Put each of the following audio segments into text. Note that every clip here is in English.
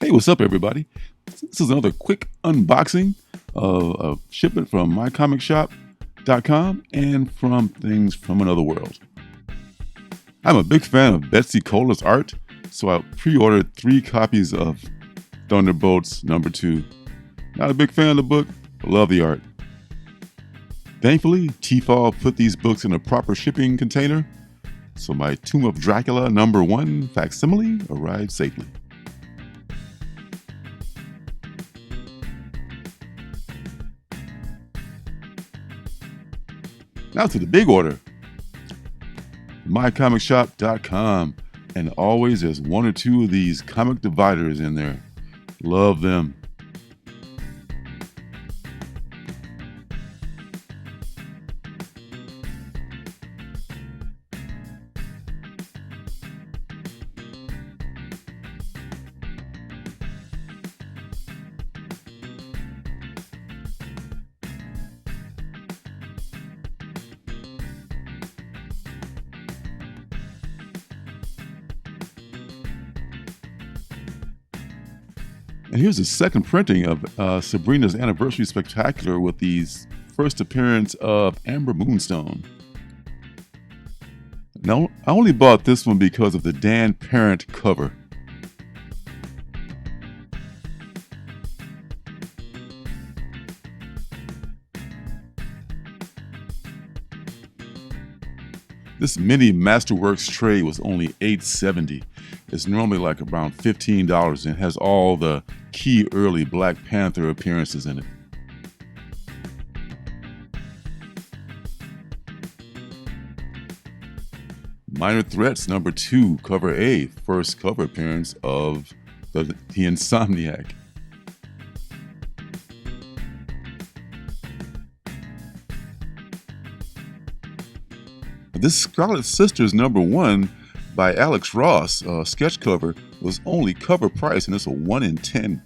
Hey, what's up, everybody? This is another quick unboxing of a shipment from mycomicshop.com and from Things from Another World. I'm a big fan of Betsy Cola's art, so I pre-ordered 3 copies of Thunderbolts #2. Not a big fan of the book, but love the art. Thankfully, TFAW put these books in a proper shipping container, so my Tomb of Dracula #1 facsimile arrived safely. Now to the big order. mycomicshop.com, and always there's 1 or 2 of these comic dividers in there. Love them. And here's the second printing of Sabrina's Anniversary Spectacular with the first appearance of Amber Moonstone. Now, I only bought this one because of the Dan Parent cover. This mini Masterworks tray was only $8.70. It's normally like around $15 and has all the key early Black Panther appearances in it. Minor Threats #2, cover A, first cover appearance of the Insomniac. This Scarlet Sisters #1 by Alex Ross, sketch cover, was only cover price, and it's a 1 in 10.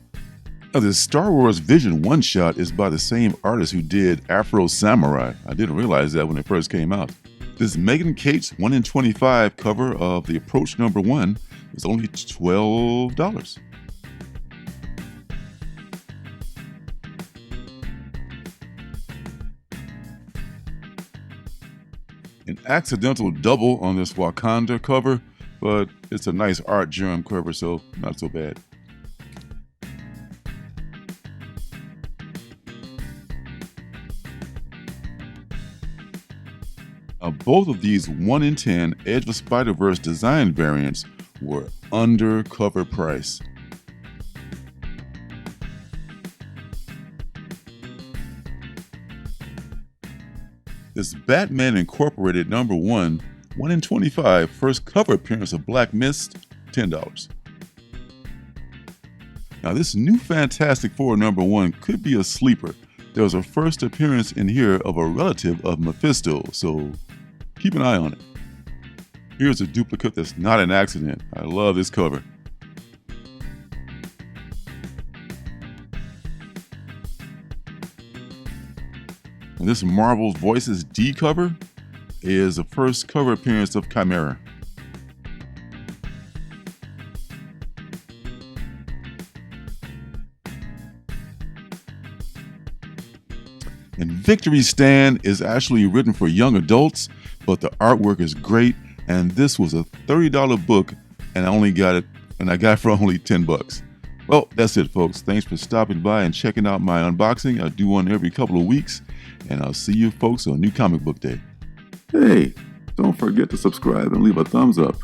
Now, this Star Wars Vision one-shot is by the same artist who did Afro Samurai. I didn't realize that when it first came out. This Megan Cates 1 in 25 cover of The Approach #1 is only $12. An accidental double on this Wakanda cover, but it's a nice art germ cover, so not so bad. Both of these 1 in 10 Edge of Spider-Verse design variants were under cover price. This Batman Incorporated #1, 1 in 25, first cover appearance of Black Mist, $10. Now, this new Fantastic Four #1 could be a sleeper. There was a first appearance in here of a relative of Mephisto, so keep an eye on it. Here's a duplicate that's not an accident. I love this cover. And this Marvel's Voices D cover is the first cover appearance of Chimera. And Victory Stand is actually written for young adults, but the artwork is great, and this was a $30 book, and I got it for only $10. Well, that's it, folks. Thanks for stopping by and checking out my unboxing. I do one every couple of weeks, and I'll see you folks on New Comic Book Day. Hey, don't forget to subscribe and leave a thumbs up.